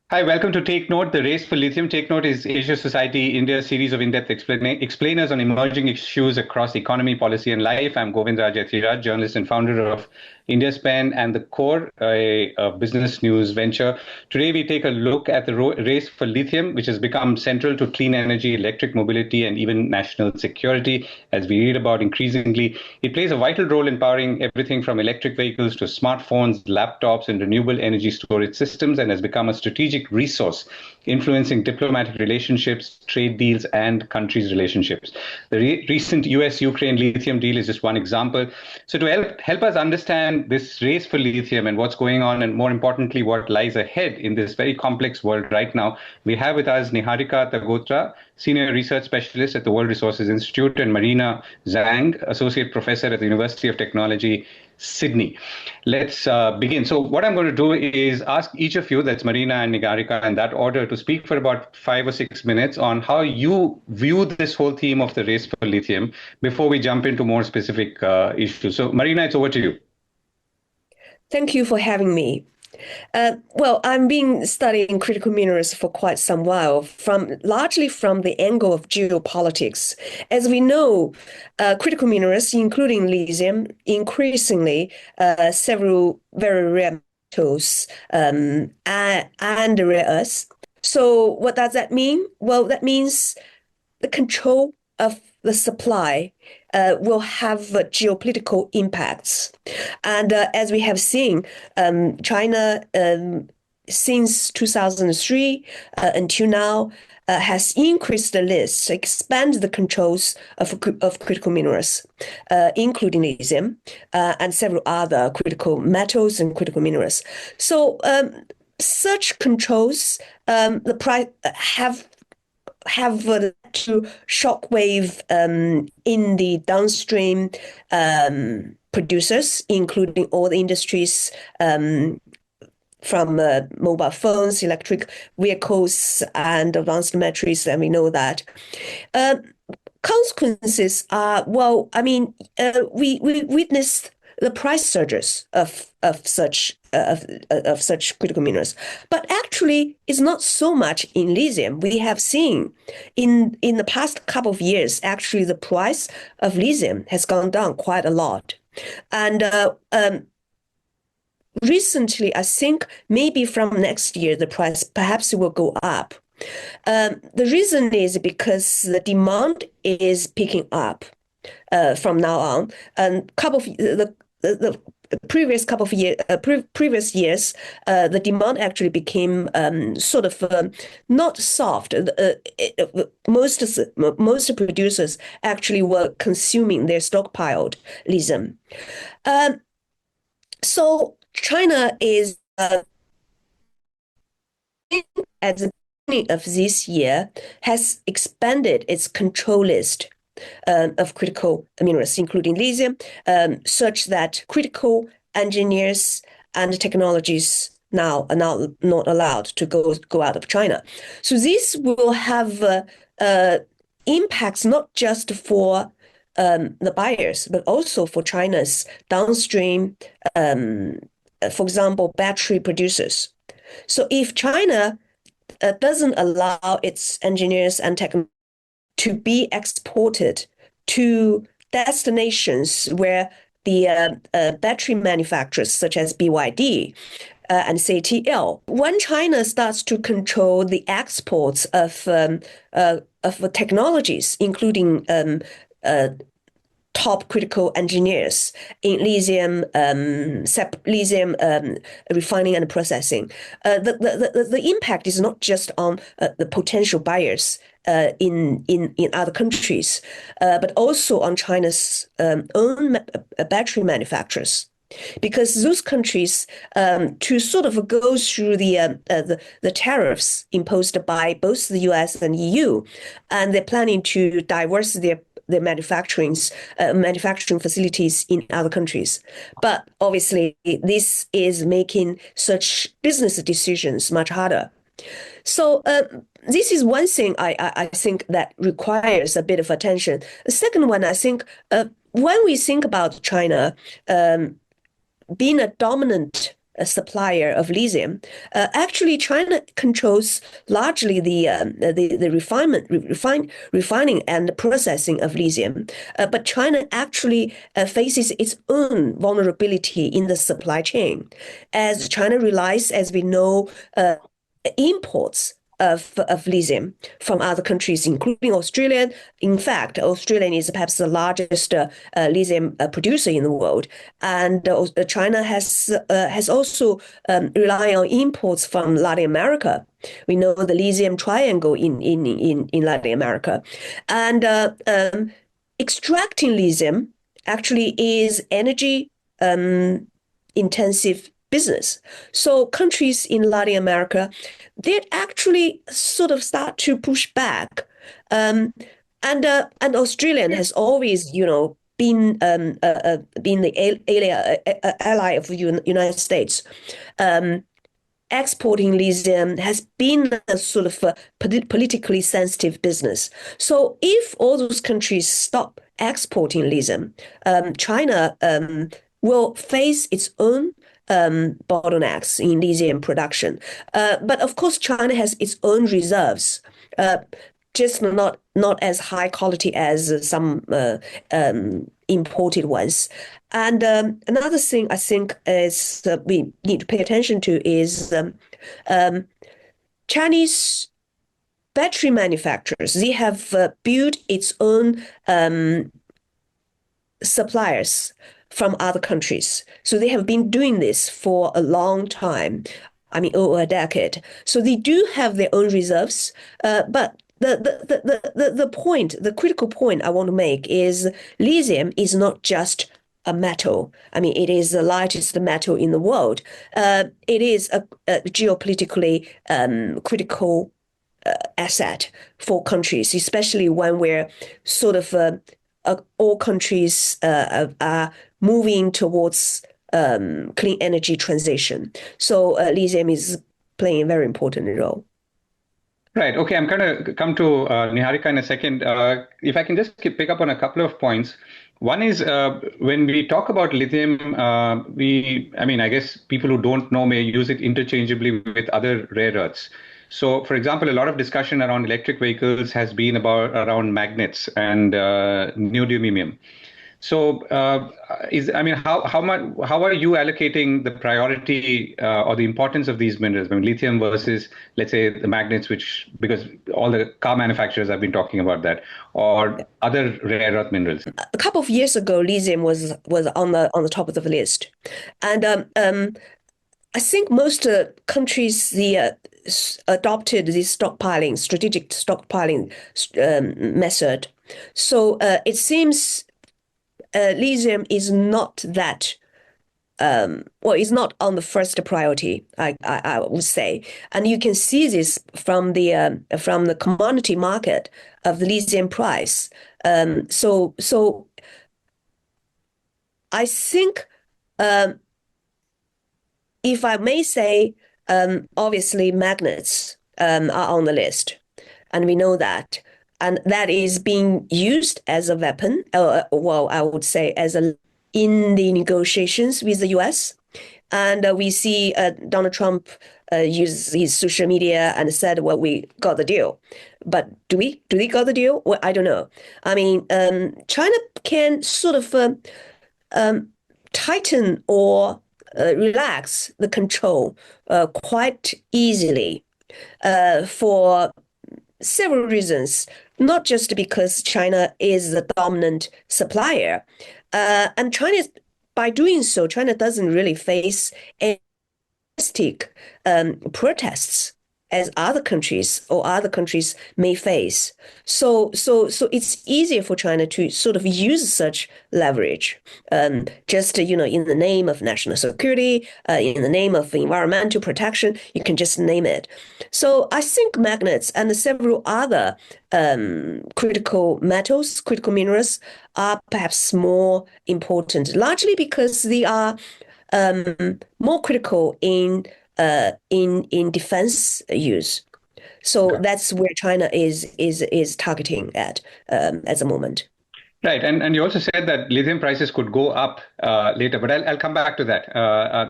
Hi, welcome to Take Note, the Race for Lithium. Take Note is Asia Society India's series of in-depth explainers on emerging issues across economy, policy, and life. I'm Govindraj Ethiraj, journalist and founder of IndiaSpend and the Core, a business news venture. Today, we take a look at the race for lithium, which has become central to clean energy, electric mobility, and even national security, as we read about increasingly. It plays a vital role in powering everything from electric vehicles to smartphones, laptops, and renewable energy storage systems, and has become a strategic resource influencing diplomatic relationships, trade deals, and countries' relationships. The recent US-Ukraine lithium deal is just one example. So to help us understand this race for lithium and what's going on, and more importantly, what lies ahead in this very complex world right now, we have with us Niharika Tagotra, Senior Research Specialist at the World Resources Institute, and Marina Zhang, Associate Professor at the University of Technology, Sydney. Let's begin. So what I'm going to do is ask each of you, that's Marina and Niharika, in that order, to speak for about 5 or 6 minutes on how you view this whole theme of the race for lithium before we jump into more specific issues. So Marina, it's over to you. Thank you for having me. Well, I've been studying critical minerals for quite some while, largely from the angle of geopolitics. As we know, critical minerals, including lithium, increasingly several very rare metals and rare earths. So what does that mean? Well, that means the control of the supply will have geopolitical impacts. And as we have seen, China, since 2003 until now, has increased the list, expanded the controls of critical minerals, including lithium and several other critical metals and critical minerals. So such controls the price have to shockwave in the downstream producers, including all the industries from mobile phones, electric vehicles, and advanced batteries, and we know that. Consequences are, well, I mean, we witnessed the price surges of such critical minerals, but actually, it's not so much in lithium. We have seen in the past couple of years, actually, the price of lithium has gone down quite a lot, and recently, I think maybe from next year, the price perhaps will go up. The reason is because the demand is picking up from now on, and couple of the previous couple of previous years, the demand actually became sort of not soft. Most producers actually were consuming their stockpiled lithium. So China is at the beginning of this year has expanded its control list of critical minerals, including lithium, such that critical engineers and technologies now are not allowed to go out of China. So this will have impacts not just for the buyers, but also for China's downstream, for example, battery producers. So if China doesn't allow its engineers and technologists to be exported to destinations where the battery manufacturers, such as BYD and CATL, when China starts to control the exports of technologies, including top critical engineers in lithium, refining and processing. The impact is not just on the potential buyers in other countries, but also on China's own battery manufacturers. Because those countries, to sort of go through the tariffs imposed by both the US and EU, and they're planning to diversify their manufacturing facilities in other countries. But obviously, this is making such business decisions much harder. So this is one thing I think that requires a bit of attention. The second one, I think, when we think about China being a dominant supplier of lithium. Actually, China controls largely the refining and processing of lithium. But China actually faces its own vulnerability in the supply chain, as China relies, as we know, imports of lithium from other countries, including Australia. In fact, Australia is perhaps the largest lithium producer in the world, and China has also relied on imports from Latin America. We know the lithium triangle in Latin America, and extracting lithium actually is energy intensive business. So countries in Latin America, they actually sort of start to push back. And Australian has always, been the ally of the United States. Exporting lithium has been a sort of a politically sensitive business. So if all those countries stop exporting lithium, China will face its own bottlenecks in lithium production. But of course, China has its own reserves, just not as high quality as some imported ones. And another thing I think is we need to pay attention to is Chinese battery manufacturers. They have built its own suppliers from other countries. So they have been doing this for a long time. I mean, over a decade. So they do have their own reserves, but the critical point I want to make is lithium is not just a metal. I mean, it is the largest metal in the world. It is a geopolitically critical asset for countries, especially when we're sort of all countries are moving towards clean energy transition. So lithium is playing a very important role. Right. Okay. I'm going to come to Niharika in a second. If I can just pick up on a couple of points. One is when we talk about lithium, I guess people who don't know may use it interchangeably with other rare earths. So, for example, a lot of discussion around electric vehicles has been around magnets and neodymium. So, how are you allocating the priority or the importance of these minerals? I mean, lithium versus, let's say, the magnets, because all the car manufacturers have been talking about that, or other rare earth minerals. A couple of years ago, lithium was on the top of the list, and I think most countries adopted this strategic stockpiling method. So it seems. Lithium is not that it's not on the first priority, I would say, and you can see this from the commodity market of the lithium price. So I think, if I may say, obviously magnets are on the list, and we know that. And that is being used as a weapon, I would say in the negotiations with the US. And we see Donald Trump use his social media and said, well, we got the deal. But do we got the deal? Well, I don't know. I mean, China can sort of tighten or relax the control quite easily for several reasons, not just because China is the dominant supplier. And by doing so, China doesn't really face any protests as other countries may face. So it's easier for China to sort of use such leverage, just in the name of national security, in the name of environmental protection. You can just name it. So I think magnets and several other critical metals, critical minerals, are perhaps more important, largely because they are more critical in defense use. So that's where China is targeting at the moment. Right, and you also said that lithium prices could go up later, but I'll come back to that.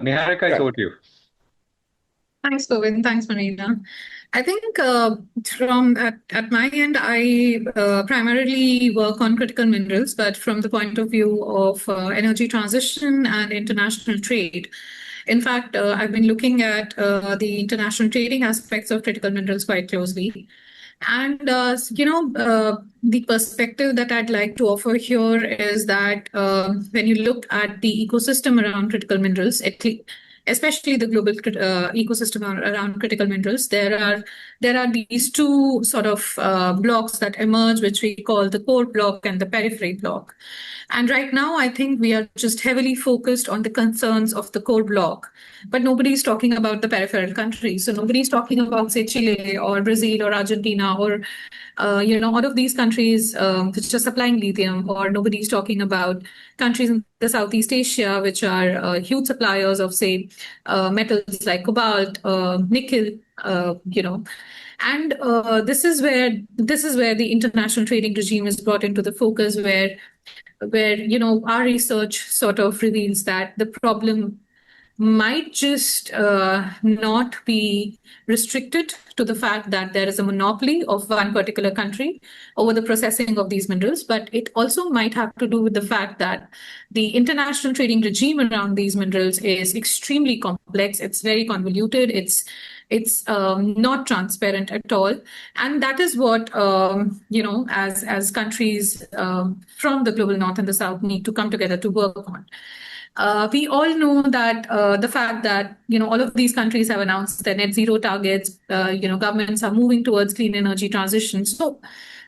Niharika, it's Sure. over to you. Thanks, Govind. Thanks, Marina. I think from at my end, I primarily work on critical minerals, but from the point of view of energy transition and international trade. In fact, I've been looking at the international trading aspects of critical minerals quite closely. And, the perspective that I'd like to offer here is that when you look at the ecosystem around critical minerals, especially the global ecosystem around critical minerals, there are these two sort of blocks that emerge, which we call the core block and the periphery block. And right now, I think we are just heavily focused on the concerns of the core block, but nobody's talking about the peripheral countries. So nobody's talking about, say, Chile or Brazil or Argentina or, all of these countries which are supplying lithium, or nobody's talking about countries in the Southeast Asia, which are huge suppliers of, say, metals like cobalt, nickel, and this is where the international trading regime is brought into the focus, where our research sort of reveals that the problem might just not be restricted to the fact that there is a monopoly of one particular country over the processing of these minerals, but it also might have to do with the fact that the international trading regime around these minerals is extremely complex. It's very convoluted. It's not transparent at all, and that is what as countries from the global north and the south need to come together to work on. We all know that the fact that all of these countries have announced their net zero targets. Governments are moving towards clean energy transition. So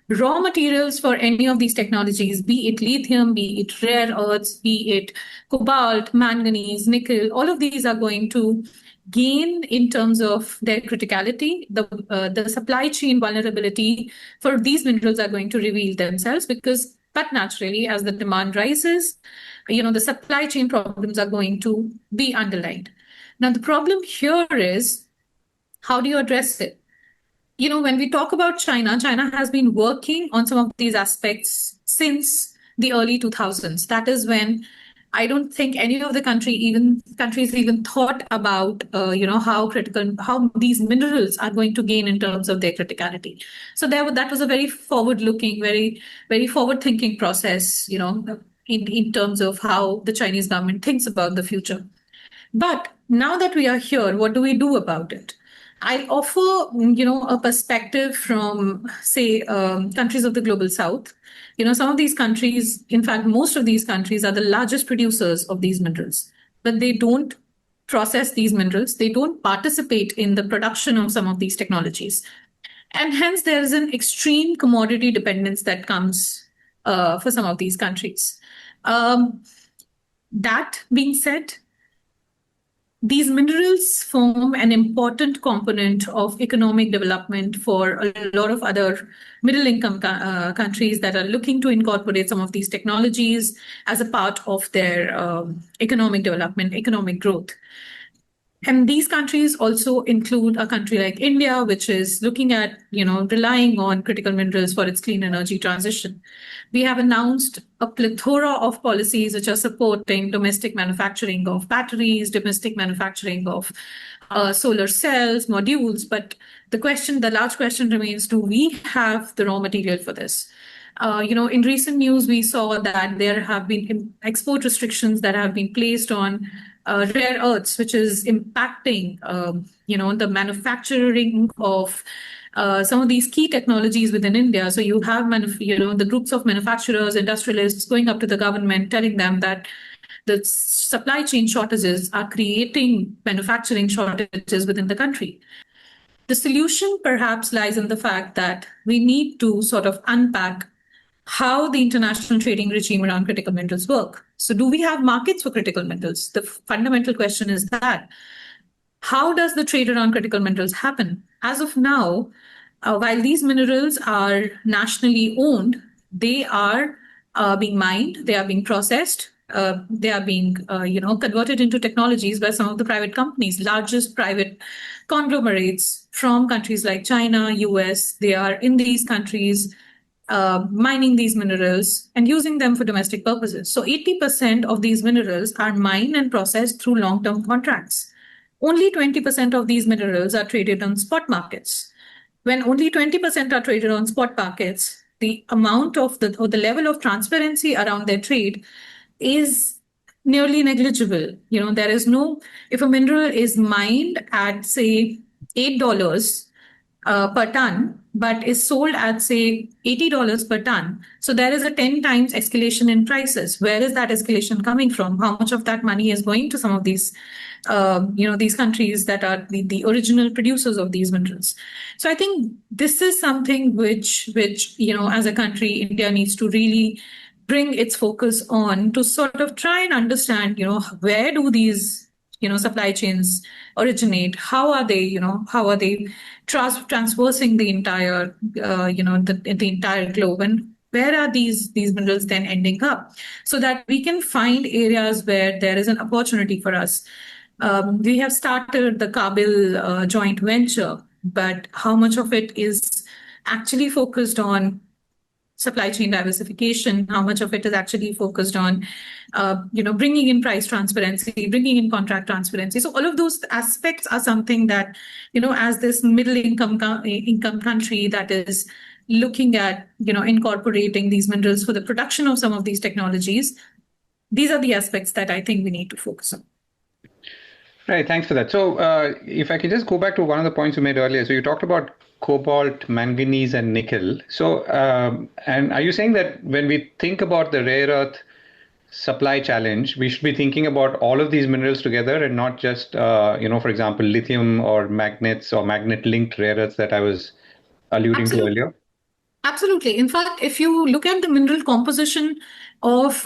raw materials for any of these technologies, be it lithium, be it rare earths, be it cobalt, manganese, nickel, all of these are going to gain in terms of their criticality. The supply chain vulnerability for these minerals are going to reveal themselves but naturally, as the demand rises, the supply chain problems are going to be underlined. Now, the problem here is, how do you address it? When we talk about China has been working on some of these aspects since the early 2000s. That is when I don't think any of the countries even thought about, how these minerals are going to gain in terms of their criticality. So that was a very forward-looking, very, very forward-thinking process, in terms of how the Chinese government thinks about the future. But now that we are here, what do we do about it? I offer, a perspective from, say, countries of the global south. Some of these countries, in fact, most of these countries are the largest producers of these minerals, but they don't process these minerals. They don't participate in the production of some of these technologies. And hence, there is an extreme commodity dependence that comes for some of these countries. That being said, these minerals form an important component of economic development for a lot of other middle-income countries that are looking to incorporate some of these technologies as a part of their economic development, economic growth. And these countries also include a country like India, which is looking at, relying on critical minerals for its clean energy transition. We have announced a plethora of policies which are supporting domestic manufacturing of batteries, domestic manufacturing of solar cells, modules. But the large question remains, do we have the raw material for this? In recent news, we saw that there have been export restrictions that have been placed on rare earths, which is impacting, the manufacturing of some of these key technologies within India. So you have, the groups of manufacturers, industrialists going up to the government, telling them that the supply chain shortages are creating manufacturing shortages within the country. The solution perhaps lies in the fact that we need to sort of unpack how the international trading regime around critical minerals work. So do we have markets for critical minerals? The fundamental question is that. How does the trade around critical minerals happen? As of now, while these minerals are nationally owned, they are being mined, they are being processed, they are being converted into technologies by some of the private companies, largest private conglomerates from countries like China, US. They are in these countries mining these minerals and using them for domestic purposes. So 80% of these minerals are mined and processed through long-term contracts. Only 20% of these minerals are traded on spot markets. When only 20% are traded on spot markets, the amount of the level of transparency around their trade is nearly negligible. There is no, if a mineral is mined at, say, $8 per ton, but is sold at, say, $80 per ton. So there is a 10 times escalation in prices. Where is that escalation coming from? How much of that money is going to some of these, these countries that are the original producers of these minerals? So I think this is something which, as a country, India needs to really bring its focus on, to sort of try and understand, where do these supply chains originate? How are they, transversing the entire, the entire globe, and where are these minerals then ending up, so that we can find areas where there is an opportunity for us. We have started the Kabil joint venture, but how much of it is actually focused on supply chain diversification? How much of it is actually focused on, bringing in price transparency, bringing in contract transparency? So all of those aspects are something that, as this middle income country that is looking at, incorporating these minerals for the production of some of these technologies, these are the aspects that I think we need to focus on. Right, thanks for that. So if I can just go back to one of the points you made earlier. So you talked about cobalt, manganese, and nickel. So, and are you saying that when we think about the rare earth supply challenge, we should be thinking about all of these minerals together and not just, for example, lithium or magnets or magnet-linked rare earths that I was alluding to earlier? Absolutely. In fact, if you look at the mineral composition of,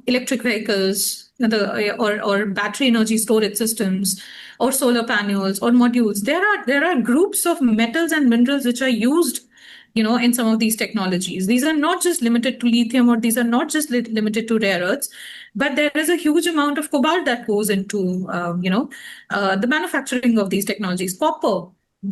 electric vehicles, or battery energy storage systems, or solar panels or modules, there are groups of metals and minerals which are used, in some of these technologies. These are not just limited to lithium, or these are not just limited to rare earths, but there is a huge amount of cobalt that goes into, the manufacturing of these technologies. Copper,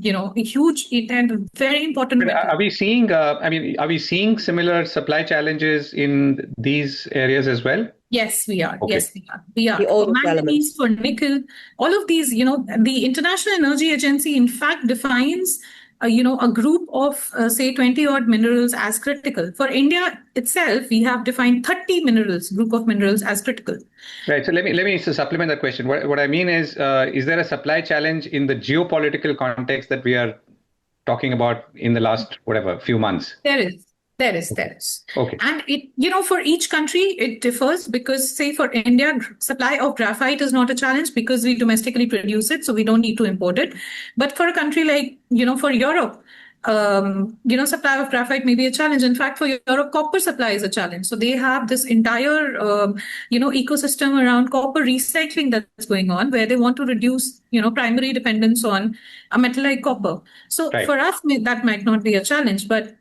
a huge and very important. But are we seeing? Are we seeing similar supply challenges in these areas as well? Yes, we are. Okay. Yes, we are. We are. For manganese, for nickel, all of these, the International Energy Agency, in fact, defines, a group of, say, 20 odd minerals as critical. For India itself, we have defined 30 group of minerals as critical. Right. So let me supplement that question. What I mean is there a supply challenge in the geopolitical context that we are talking about in the last, few months? There is. Okay. And it, for each country, it differs, because, say, for India, supply of graphite is not a challenge because we domestically produce it, so we don't need to import it. But for a country like, for Europe, supply of graphite may be a challenge. In fact, for Europe, copper supply is a challenge. So they have this entire, ecosystem around copper recycling that's going on, where they want to reduce, primary dependence on a metal like copper. So Right. For us, that might not be a challenge, but,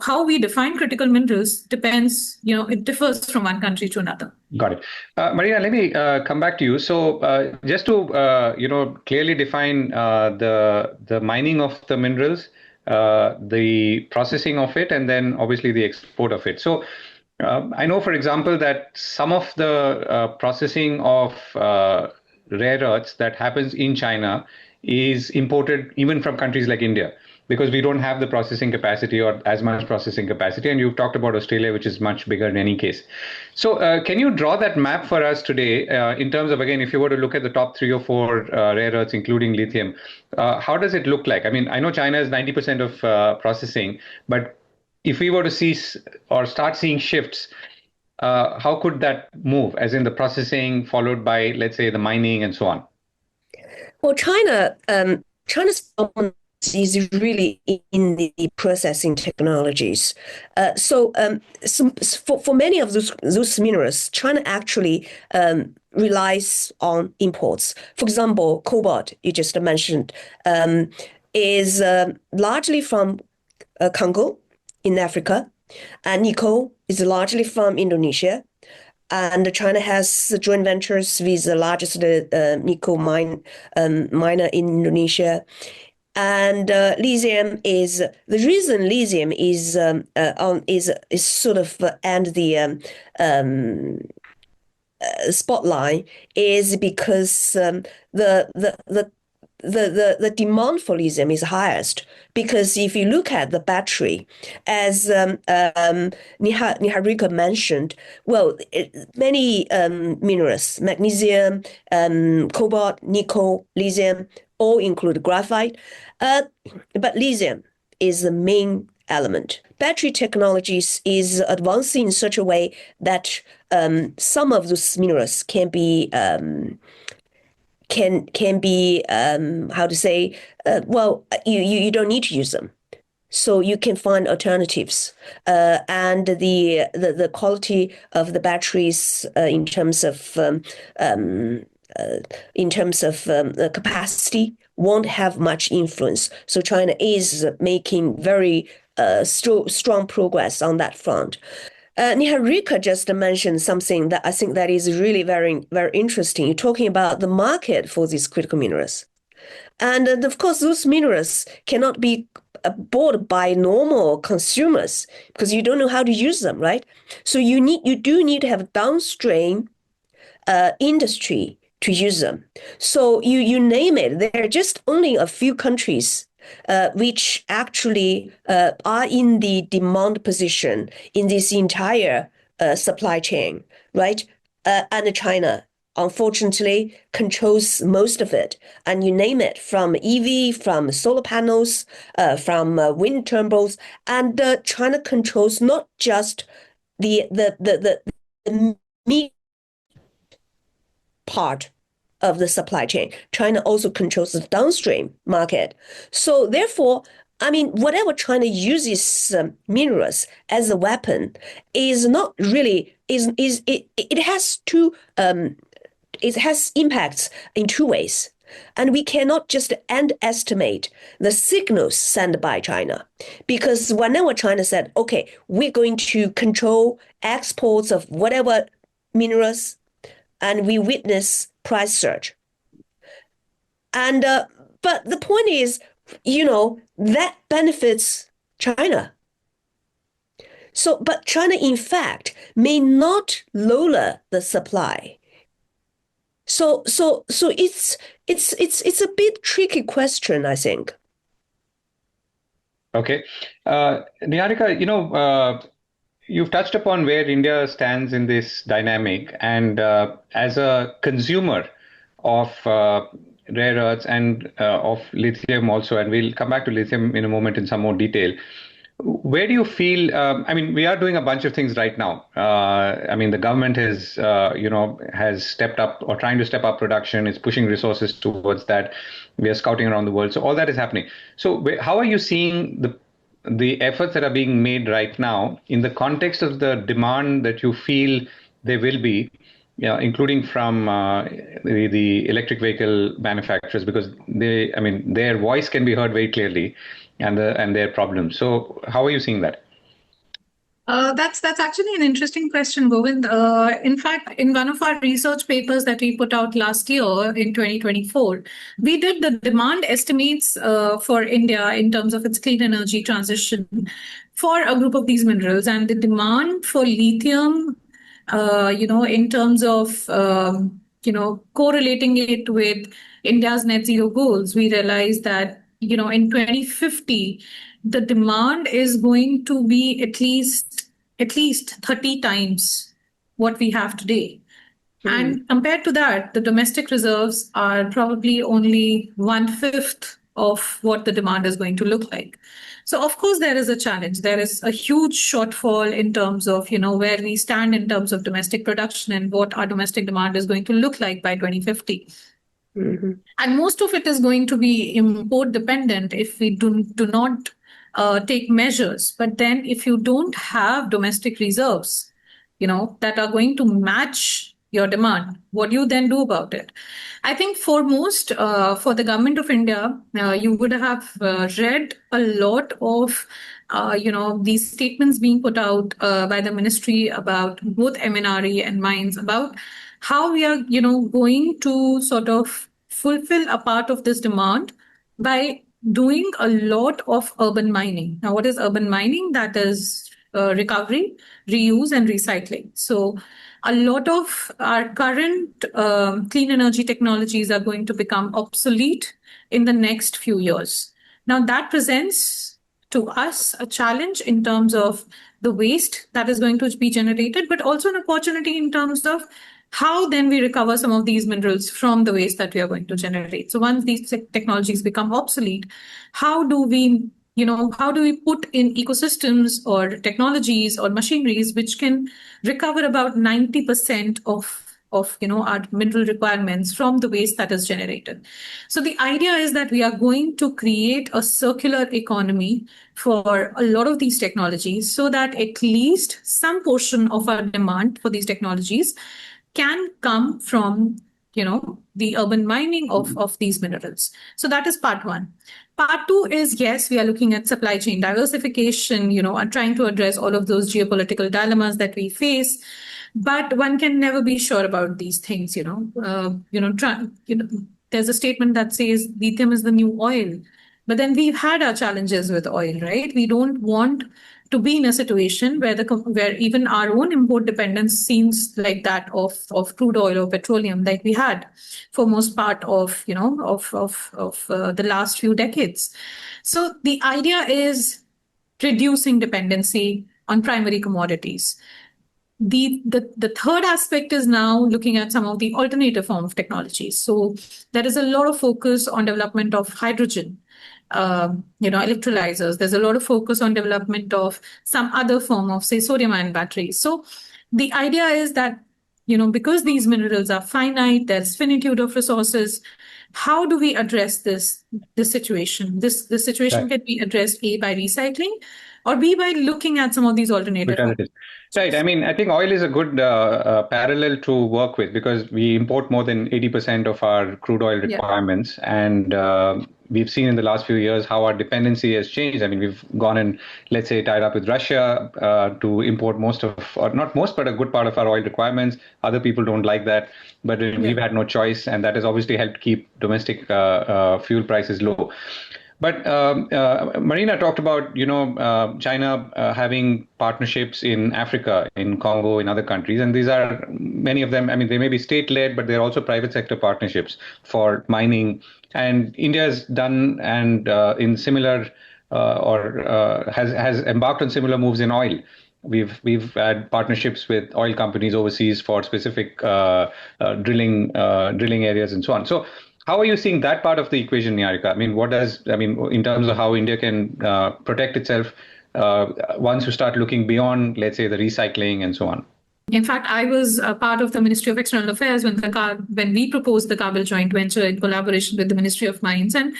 how we define critical minerals depends, it differs from one country to another. Got it. Marina, let me come back to you. So just to, clearly define the mining of the minerals, the processing of it, and then obviously the export of it. So I know, for example, that some of the processing of rare earths that happens in China is imported even from countries like India, because we don't have the processing capacity or as much processing capacity. And you've talked about Australia, which is much bigger in any case. So can you draw that map for us today in terms of, again, if you were to look at the top 3 or 4 rare earths, including lithium, how does it look like? I mean, I know China is 90% of processing, but if we were to see or start seeing shifts, how could that move, as in the processing followed by, let's say, the mining and so on? Well, China's dominance is really in the processing technologies. So for many of those minerals, China actually relies on imports. For example, cobalt, you just mentioned, is largely from Congo in Africa, and nickel is largely from Indonesia. And China has joint ventures with the largest nickel miner in Indonesia. And lithium is the reason lithium is sort of and the spotlight is because the demand for lithium is highest, because if you look at the battery, as Niharika mentioned, well, many minerals, magnesium, cobalt, nickel, lithium, all include graphite, but lithium is the main element. Battery technologies is advancing in such a way that some of those minerals can be how to say, you don't need to use them, so you can find alternatives, and the quality of the batteries in terms of the capacity won't have much influence. So China is making very strong progress on that front. Niharika just mentioned something that I think that is really very, very interesting. You're talking about the market for these critical minerals. And of course, those minerals cannot be bought by normal consumers because you don't know how to use them, right? So you do need to have downstream industry to use them. So you name it, there are just only a few countries which actually are in the demand position in this entire supply chain, right? And China, unfortunately, controls most of it. And you name it, from EV, from solar panels, from wind turbines. And China controls not just the meat part of the supply chain. China also controls the downstream market. So therefore, I mean, whatever China uses minerals as a weapon is not really it has it has impacts in two ways. And we cannot just underestimate the signals sent by China, because whenever China said, okay, we're going to control exports of whatever minerals, and we witness price surge. And but the point is, that benefits China. So, but China, in fact, may not lower the supply. So it's a bit tricky question, I think. Okay, Niharika, you've touched upon where India stands in this dynamic, and as a consumer of rare earths and of lithium also, and we'll come back to lithium in a moment in some more detail. Where do you feel? I mean, we are doing a bunch of things right now. I mean, the government has stepped up or trying to step up production. It's pushing resources towards that. We are scouting around the world, so all that is happening. So, how are you seeing the efforts that are being made right now in the context of the demand that you feel there will be, including from the electric vehicle manufacturers, because their voice can be heard very clearly, and their problems. So how are you seeing that? That's actually an interesting question, Govind. In fact, in one of our research papers that we put out last year in 2024, we did the demand estimates for India in terms of its clean energy transition for a group of these minerals, and the demand for lithium, in terms of correlating it with India's net zero goals, we realized that in 2050 the demand is going to be at least 30 times what we have today. And compared to that, the domestic reserves are probably only 1/5 of what the demand is going to look like. So of course there is a challenge. There is a huge shortfall in terms of where we stand in terms of domestic production and what our domestic demand is going to look like by 2050. And most of it is going to be import dependent if we do not take measures. But then if you don't have domestic reserves, that are going to match your demand, what do you then do about it? I think for the government of India, you would have read a lot of these statements being put out by the ministry about both MNRE and mines, about how we are going to sort of fulfill a part of this demand by doing a lot of urban mining. Now, what is urban mining? That is recovery, reuse, and recycling. So a lot of our current clean energy technologies are going to become obsolete in the next few years. Now, that presents to us a challenge in terms of the waste that is going to be generated, but also an opportunity in terms of how then we recover some of these minerals from the waste that we are going to generate. So once these technologies become obsolete, how do we put in ecosystems or technologies or machineries which can recover about 90% of our mineral requirements from the waste that is generated. So the idea is that we are going to create a circular economy for a lot of these technologies so that at least some portion of our demand for these technologies can come from the urban mining of these minerals. So that is part one. Part two is, yes, we are looking at supply chain diversification, and trying to address all of those geopolitical dilemmas that we face. But one can never be sure about these things, there's a statement that says lithium is the new oil. But then we've had our challenges with oil, right? We don't want to be in a situation where even our own import dependence seems like that of crude oil or petroleum, like we had for most part of the last few decades. So the idea is reducing dependency on primary commodities. The third aspect is now looking at some of the alternative form of technologies. So there is a lot of focus on development of hydrogen, electrolyzers. There's a lot of focus on development of some other form of, say, sodium-ion batteries. So the idea is that, because these minerals are finite, there's finitude of resources. How do we address this situation? This situation Right. can be addressed A, by recycling, or B, by looking at some of these alternative. Right. I mean, I think oil is a good parallel to work with because we import more than 80% of our crude oil requirements. Yeah. And we've seen in the last few years how our dependency has changed. I mean, we've gone and, let's say, tied up with Russia to import most of, or not most, but a good part of our oil requirements. Other people don't like that, but we've had no choice. And that has obviously helped keep domestic fuel prices low. But Marina talked about, China having partnerships in Africa, in Congo, in other countries. And these are many of them, I mean, they may be state-led, but they're also private sector partnerships for mining. And India has done and in similar has embarked on similar moves in oil. We've had partnerships with oil companies overseas for specific drilling areas and so on. So how are you seeing that part of the equation, Niharika? I mean, in terms of how India can protect itself once you start looking beyond, let's say, the recycling and so on? In fact, I was a part of the Ministry of External Affairs when we proposed the Kabul joint venture in collaboration with the Ministry of Mines. And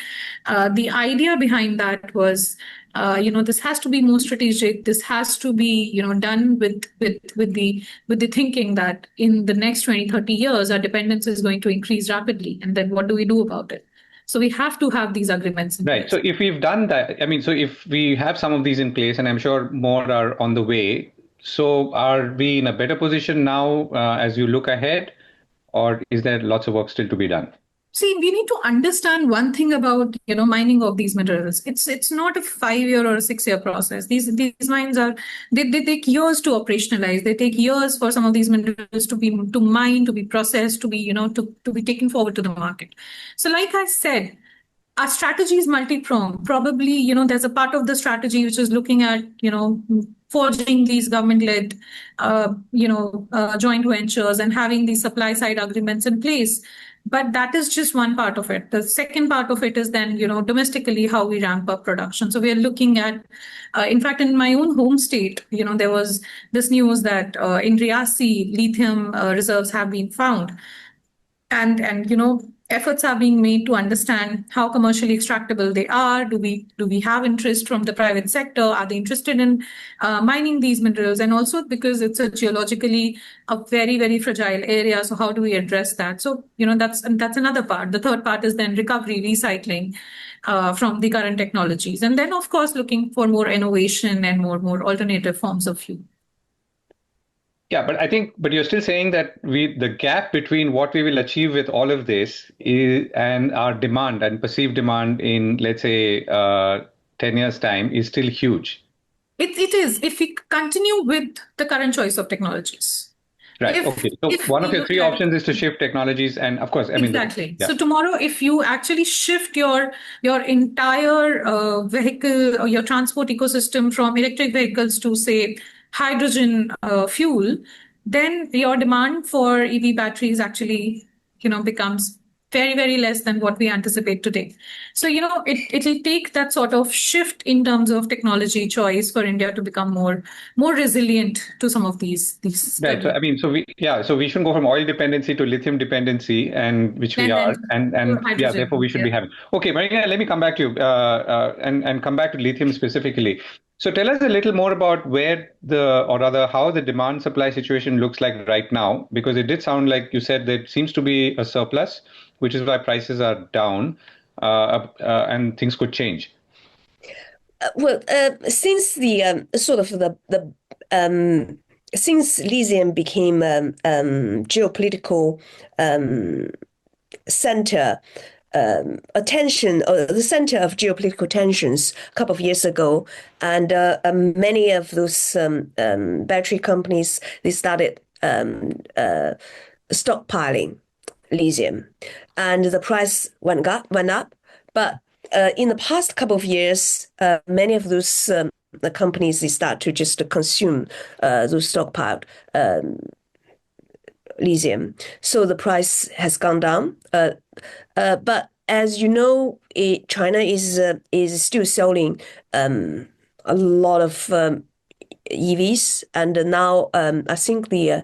the idea behind that was, this has to be more strategic. This has to be, done with the thinking that in the next 20, 30 years, our dependence is going to increase rapidly. And then what do we do about it? So we have to have these agreements in place. So if we've done that, I mean, so if we have some of these in place, and I'm sure more are on the way, so are we in a better position now as you look ahead, or is there lots of work still to be done? See, we need to understand one thing about mining of these minerals. It's not a 5-year or a 6-year process. These mines they take years to operationalize. They take years for some of these minerals to mine, to be processed, to be to be taken forward to the market. So, like I said, our strategy is multi-pronged. Probably, there's a part of the strategy which is looking at, forging these government-led, joint ventures and having these supply-side agreements in place. But that is just one part of it. The second part of it is then, domestically, how we ramp up production. So we are looking at, in fact, in my own home state, there was this news that in Riyasi, lithium reserves have been found. And efforts are being made to understand how commercially extractable they are. Do we have interest from the private sector? Are they interested in mining these minerals? And also because it's a geologically a very, very fragile area. So how do we address that? So, that's another part. The third part is then recovery, recycling from the current technologies. And then, of course, looking for more innovation and more alternative forms of fuel. Yeah, but you're still saying that the gap between what we will achieve with all of this and our demand and perceived demand in, let's say, 10 years' time is still huge. It is, if we continue with the current choice of technologies. Right. Okay. So If one we of your look three at options is to shift technologies, and of course, I mean, exactly. yeah. So tomorrow, if you actually shift your entire vehicle or your transport ecosystem from electric vehicles to, say, hydrogen fuel, then your demand for EV batteries actually, becomes very, very less than what we anticipate today. So, it'll take that sort of shift in terms of technology choice for India to become more resilient to some of these Right. So I mean, so we shouldn't go from oil dependency to lithium dependency, and which we then are, and yeah, therefore we hydrogen. should Yeah. be having. Okay, Marina, let me come back to you, and come back to lithium specifically. So tell us a little more about or rather, how the demand supply situation looks like right now, because it did sound like you said there seems to be a surplus, which is why prices are down, and things could change. Since the sort of the since lithium became geopolitical center attention, or the center of geopolitical tensions a couple of years ago, and many of those battery companies, they started stockpiling lithium, and the price went up. But in the past couple of years, many of those the companies, they start to just consume those stockpiled lithium. So the price has gone down. But as you know, China is still selling a lot of EVs, and now I think the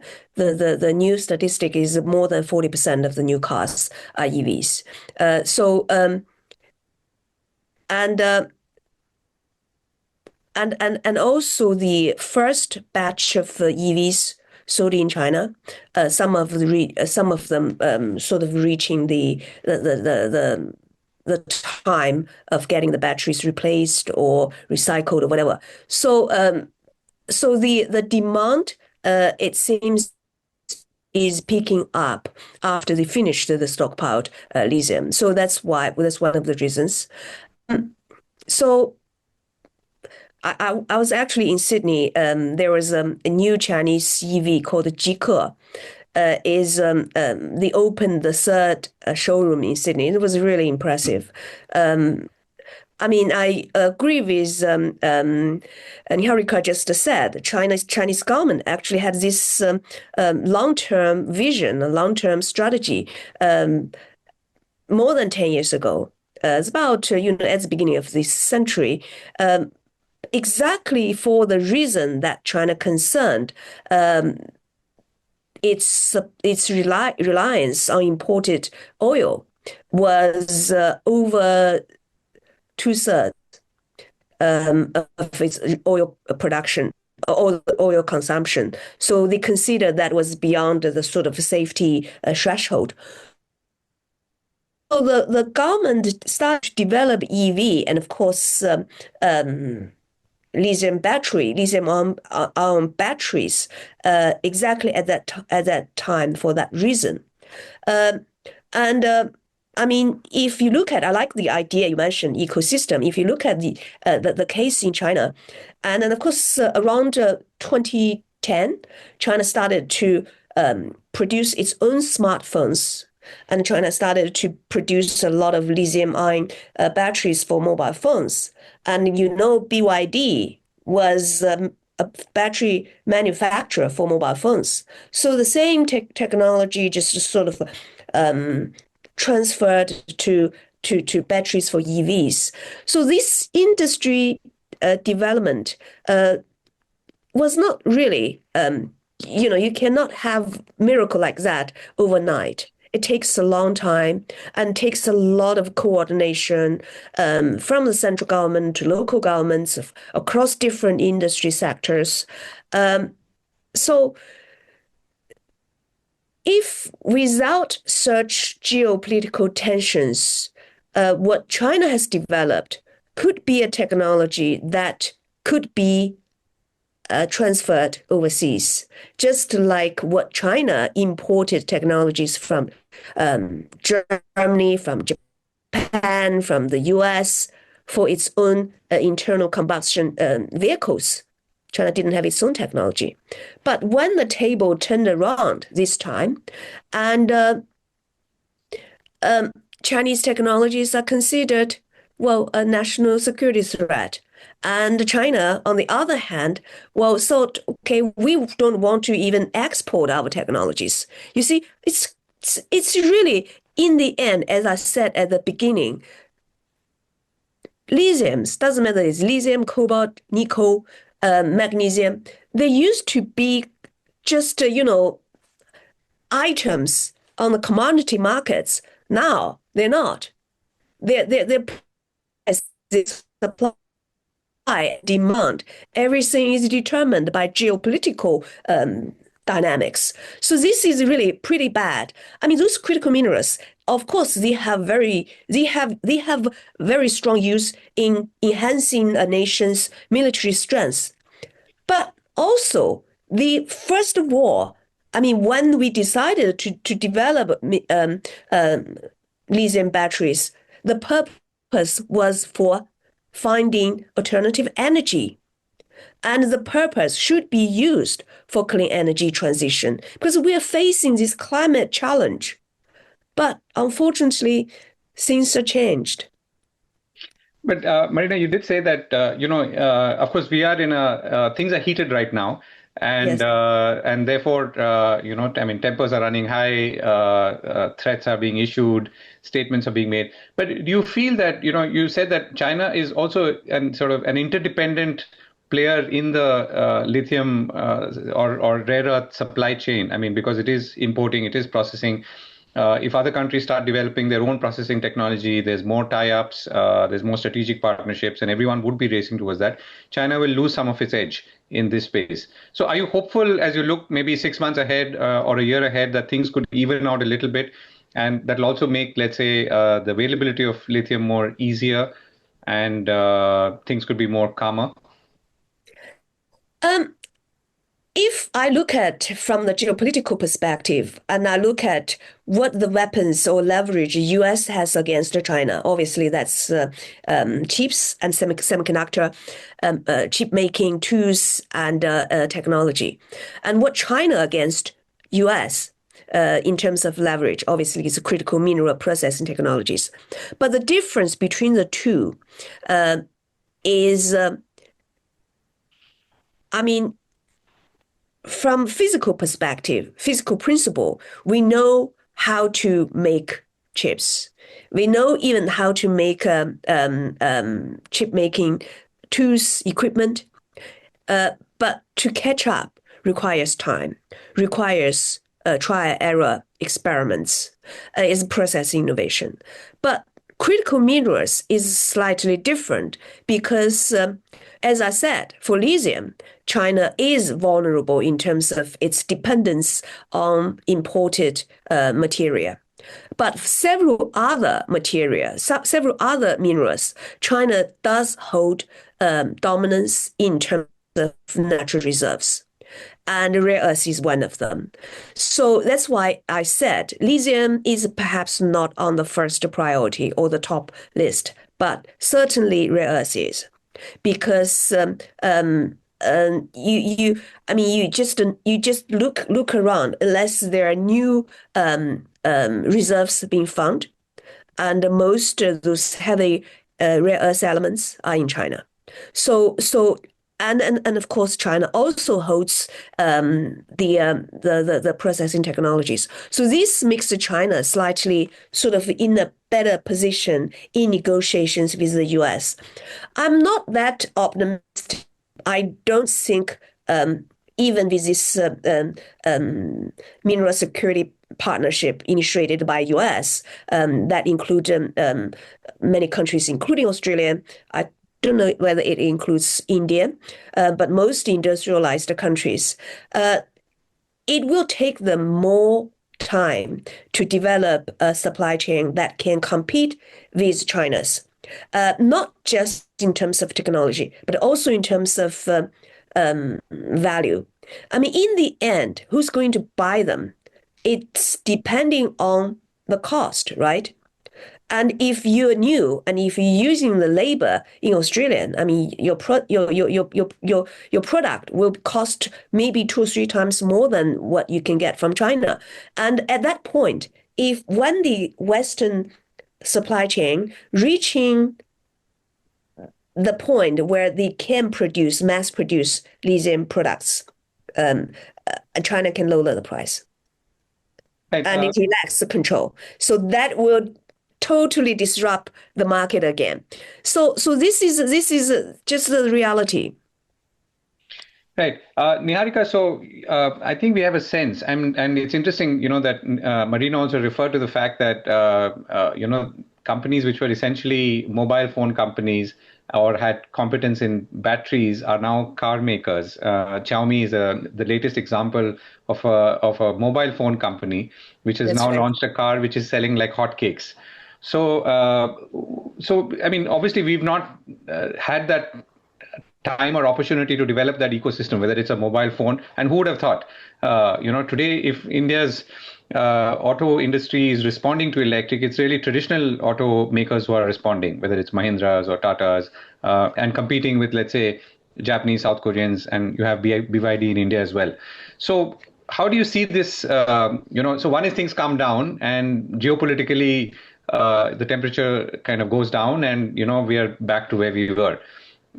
new statistic is more than 40% of the new cars are EVs. And also the first batch of EVs sold in China, some of them sort of reaching the time of getting the batteries replaced or recycled or whatever. So the demand, it seems, is picking up after they finished the stockpiled lithium. So that's one of the reasons. So I was actually in Sydney. There was a new Chinese EV called Jike. They opened the third showroom in Sydney. It was really impressive. I mean, I agree with Niharika just said. Chinese government actually had this long-term vision, a long-term strategy more than 10 years ago. It's about at the beginning of this century. Exactly for the reason that China concerned its reliance on imported oil was over 2/3 of its oil production or oil consumption. So they considered that was beyond the sort of safety threshold. So the government started to develop EV, and of course lithium-ion batteries exactly at that time for that reason. I mean, if you look at, I like the idea you mentioned, ecosystem. If you look at the case in China, and then of course around 2010, China started to produce its own smartphones, and China started to produce a lot of lithium-ion batteries for mobile phones. And BYD was a battery manufacturer for mobile phones. So the same technology just sort of transferred to batteries for EVs. So this industry development was not really, you cannot have miracle like that overnight. It takes a long time and takes a lot of coordination from the central government to local governments across different industry sectors. So if without such geopolitical tensions, what China has developed could be a technology that could be transferred overseas, just like what China imported technologies from Germany, from Japan, from the US for its own internal combustion vehicles. China didn't have its own technology. But when the table turned around this time, and Chinese technologies are considered, well, a national security threat. And China, on the other hand, well, thought, okay, we don't want to even export our technologies. You see, it's really, in the end, as I said at the beginning, lithiums, doesn't matter, it's lithium, cobalt, nickel, magnesium, they used to be just, items on the commodity markets. Now they're not. They're supply, demand. Everything is determined by geopolitical dynamics. So this is really pretty bad. I mean, those critical minerals, of course, they have very strong use in enhancing a nation's military strength. But also, first of all, I mean, when we decided to develop lithium batteries, the purpose was for finding alternative energy. And the purpose should be used for clean energy transition because we are facing this climate challenge. But unfortunately, things are changed. But Marina, you did say that, of course, we are in things are heated right now. And Yes. And therefore, I mean, tempers are running high, threats are being issued, statements are being made. But do you feel that, you said that China is also sort of an interdependent player in the lithium or rare earth supply chain? I mean, because it is importing, it is processing. If other countries start developing their own processing technology, there's more tie-ups, there's more strategic partnerships, and everyone would be racing towards that. China will lose some of its edge in this space. So are you hopeful as you look maybe 6 months ahead or a year ahead that things could even out a little bit, and that'll also make, let's say, the availability of lithium more easier and things could be more calmer? If I look at from the geopolitical perspective and I look at what the weapons or leverage US has against China, obviously that's chips and semiconductor chip making tools and technology. And what China against US in terms of leverage, obviously is critical mineral processing technologies. But the difference between the two is, from physical perspective, physical principle, we know how to make chips. We know even how to make chip making tools, equipment. But to catch up requires time, requires trial error experiments, is process innovation. But critical minerals is slightly different because, as I said, for lithium, China is vulnerable in terms of its dependence on imported material. But several other minerals, China does hold dominance in terms of natural reserves. And rare earth is one of them. So that's why I said lithium is perhaps not on the first priority or the top list, but certainly rare earth is. Because you just look around unless there are new reserves being found, and most of those heavy rare earth elements are in China. And of course, China also holds the processing technologies. So this makes China slightly sort of in a better position in negotiations with the US. I'm not that optimistic. I don't think even with this mineral security partnership initiated by US that include many countries, including Australia. I don't know whether it includes India, but most industrialized countries. It will take them more time to develop a supply chain that can compete with China's, not just in terms of technology, but also in terms of value. I mean, in the end, who's going to buy them? It's depending on the cost, right? And if you're new and if you're using the labor in Australian, I mean, your product will cost maybe 2 or 3 times more than what you can get from China. And at that point, if when the Western supply chain reaching the point where they can mass produce lithium products, China can lower the price. Right. And it lacks the control. So that will totally disrupt the market again. So this is just the reality. Right. Niharika, so I think we have a sense, and it's interesting, that Marina also referred to the fact that, companies which were essentially mobile phone companies or had competence in batteries are now car makers. Xiaomi is the latest example of a mobile phone company which has now launched a car which is selling like hotcakes. So, I mean, obviously, we've not had that time or opportunity to develop that ecosystem, whether it's a mobile phone. And who would have thought, today, if India's auto industry is responding to electric, it's really traditional automakers who are responding, whether it's Mahindras or Tatas, and competing with, let's say, Japanese, South Koreans, and you have BYD in India as well. So how do you see this? So one is things calm down, and geopolitically, the temperature kind of goes down, and we are back to where we were.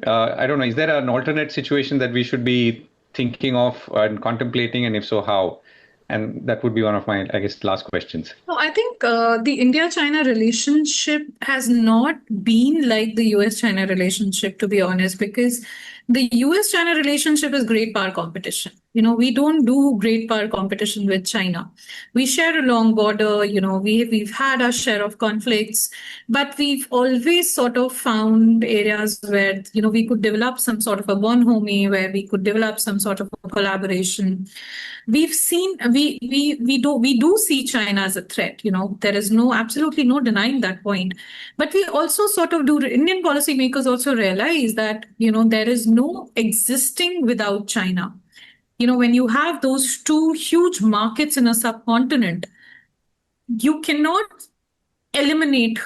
I don't know. Is there an alternate situation that we should be thinking of and contemplating, and if so, how? And that would be one of my, I guess, last questions. No, I think the India-China relationship has not been like the US-China relationship, to be honest, because the US-China relationship is great power competition. We don't do great power competition with China. We share a long border, we've had our share of conflicts, but we've always sort of found areas where, we could develop some sort of a bonhomie, where we could develop some sort of a collaboration. We've seen, we do see China as a threat, there is absolutely no denying that point. But we also sort of Indian policymakers also realize that, there is no existing without China. When you have those two huge markets in a subcontinent, you cannot eliminate,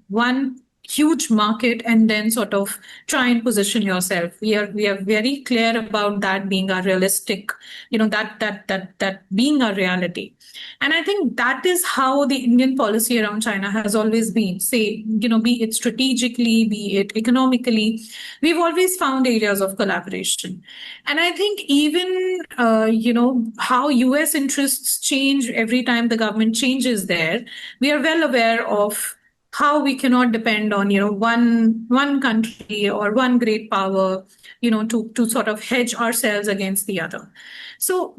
one huge market and then sort of try and position yourself. We are very clear about that being a realistic, that being a reality. And I think that is how the Indian policy around China has always been. Say, be it strategically, be it economically, we've always found areas of collaboration. And I think even, how US interests change every time the government changes there, we are well aware of how we cannot depend on, one country or one great power, to sort of hedge ourselves against the other. So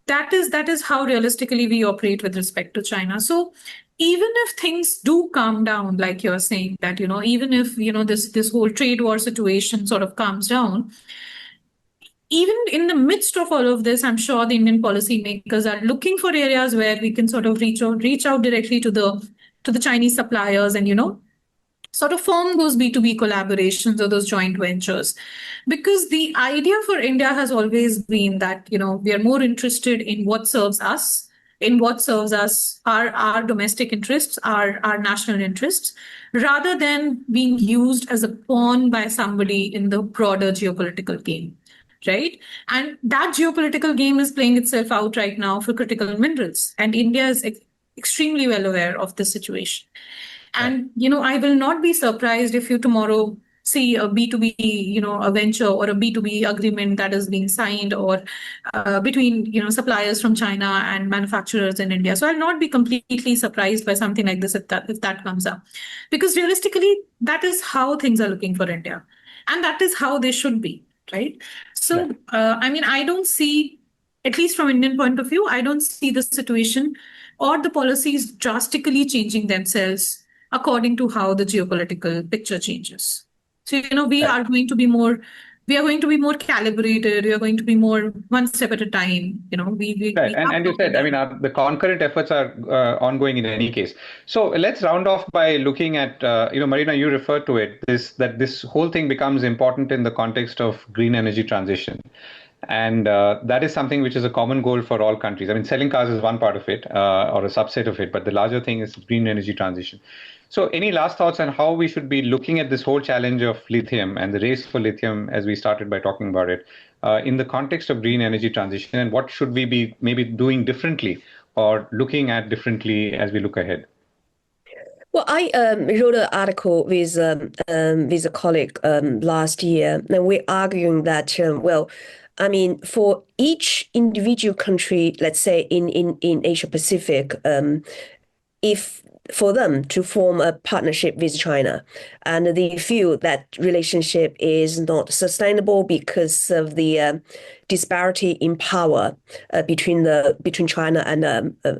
that is how realistically we operate with respect to China. So even if things do calm down, like you're saying, that, even if, this whole trade war situation sort of calms down, even in the midst of all of this, I'm sure the Indian policymakers are looking for areas where we can sort of reach out directly to the Chinese suppliers and, sort of form those B2B collaborations or those joint ventures. Because the idea for India has always been that, we are more interested in what serves us, our domestic interests, our national interests, rather than being used as a pawn by somebody in the broader geopolitical game. Right? And that geopolitical game is playing itself out right now for critical minerals. And India is extremely well aware of this situation. And, I will not be surprised if you tomorrow see a B2B, a venture or a B2B agreement that is being signed or between, suppliers from China and manufacturers in India. So I'll not be completely surprised by something like this if that comes up. Because realistically, that is how things are looking for India. And that is how they should be, right? So, I don't see, at least from Indian point of view, I don't see the situation or the policies drastically changing themselves according to how the geopolitical picture changes. So, we are going to be more we are going to be more calibrated. We are going to be more one step at a time. Right. We And, have and to you do said, I that. mean, the concurrent efforts are ongoing in any case. So let's round off by looking at, Marina, you referred to it, that this whole thing becomes important in the context of green energy transition. And that is something which is a common goal for all countries. I mean, selling cars is one part of it, or a subset of it, but the larger thing is green energy transition. So any last thoughts on how we should be looking at this whole challenge of lithium and the race for lithium, as we started by talking about it, in the context of green energy transition, and what should we be maybe doing differently or looking at differently as we look ahead? Well, I wrote an article with a colleague last year, and we're arguing that I mean, for each individual country, let's say in Asia Pacific, if for them to form a partnership with China, and they feel that relationship is not sustainable because of the disparity in power between China and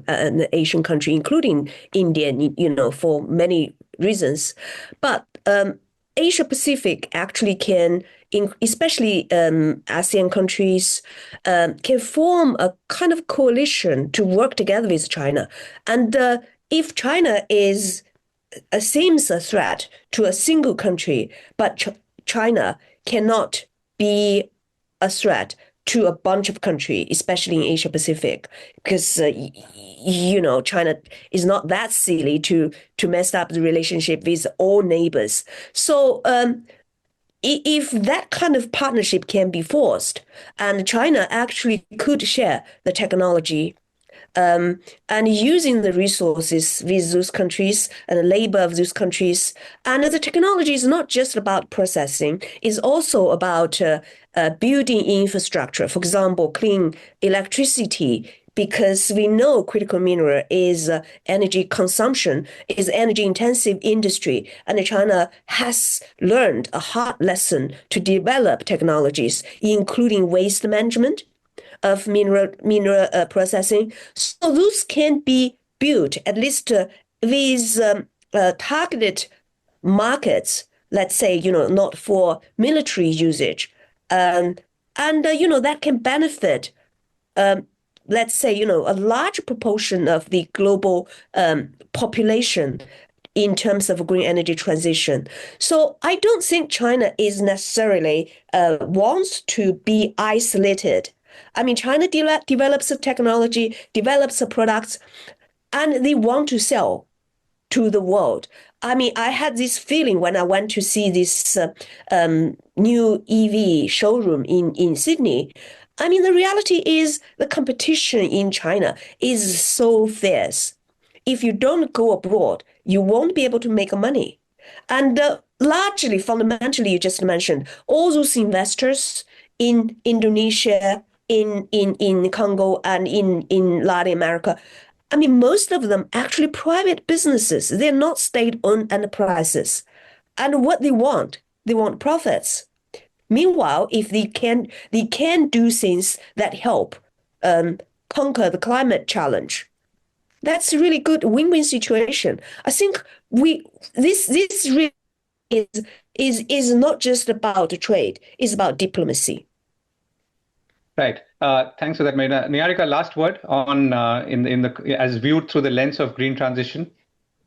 an Asian country, including India, for many reasons. But Asia Pacific actually can, especially ASEAN countries, can form a kind of coalition to work together with China. And if China seems a threat to a single country, but China cannot be a threat to a bunch of countries, especially in Asia Pacific, because China is not that silly to mess up the relationship with all neighbors. So if that kind of partnership can be forced, and China actually could share the technology and using the resources with those countries and the labor of those countries. And the technology is not just about processing, it's also about building infrastructure, for example, clean electricity, because we know critical mineral is energy consumption, is energy intensive industry, and China has learned a hard lesson to develop technologies, including waste management of mineral processing. So those can be built at least with targeted markets, let's say, not for military usage. And that can benefit, let's say, a large proportion of the global population in terms of green energy transition. So I don't think China is necessarily wants to be isolated. I mean, China develops a technology, develops a products, and they want to sell to the world. I mean, I had this feeling when I went to see this new EV showroom in Sydney. I mean, the reality is the competition in China is so fierce. If you don't go abroad, you won't be able to make money. And largely, fundamentally, you just mentioned, all those investors in Indonesia, in Congo, and in Latin America, I mean, most of them actually private businesses. They're not state-owned enterprises. And what they want profits. Meanwhile, if they can do things that help conquer the climate challenge, that's a really good win-win situation. I think this really is not just about trade; it's about diplomacy. Right. Thanks for that, Marina. Niharika, last word on as viewed through the lens of green transition.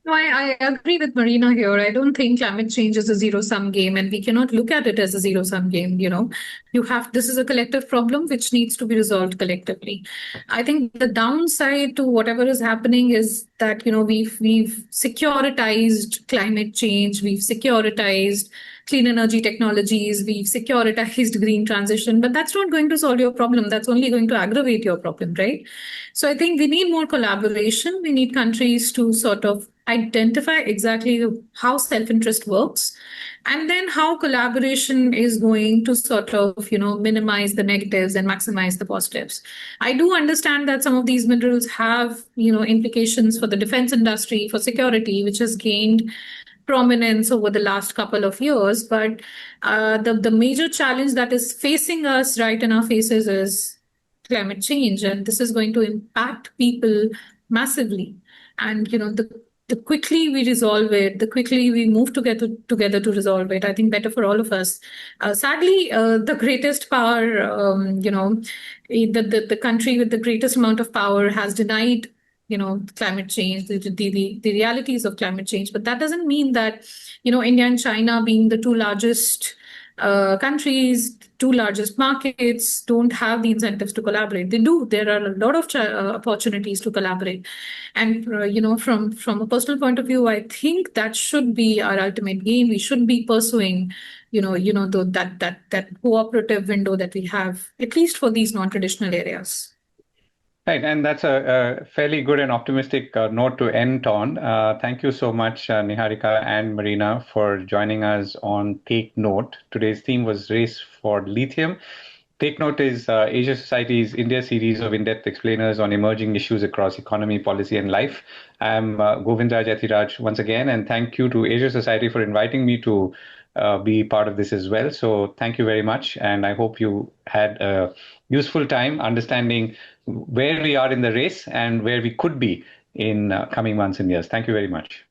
No, I agree with Marina here. I don't think climate change is a zero-sum game, and we cannot look at it as a zero-sum game. This is a collective problem which needs to be resolved collectively. I think the downside to whatever is happening is that we've securitized climate change, we've securitized clean energy technologies, we've securitized green transition, but that's not going to solve your problem. That's only going to aggravate your problem, right? So I think we need more collaboration. We need countries to sort of identify exactly how self-interest works, and then how collaboration is going to sort of minimize the negatives and maximize the positives. I do understand that some of these minerals have implications for the defense industry, for security, which has gained prominence over the last couple of years, but the major challenge that is facing us right in our faces is climate change, and this is going to impact people massively. And the quickly we resolve it, the quickly we move together to resolve it, I think better for all of us. Sadly, the greatest power, the country with the greatest amount of power has denied climate change, the realities of climate change. But that doesn't mean that, India and China being the two largest countries, two largest markets, don't have the incentives to collaborate. They do. There are a lot of opportunities to collaborate. And, from a personal point of view, I think that should be our ultimate game. We should be pursuing, that cooperative window that we have, at least for these non-traditional areas. Right, and that's a fairly good and optimistic note to end on. Thank you so much, Niharika and Marina, for joining us on Take Note. Today's theme was Race for Lithium. Take Note is Asia Society's India series of in-depth explainers on emerging issues across economy, policy, and life. I'm Govindraj Ethiraj once again, and thank you to Asia Society for inviting me to be part of this as well. So thank you very much, and I hope you had a useful time understanding where we are in the race and where we could be in coming months and years. Thank you very much.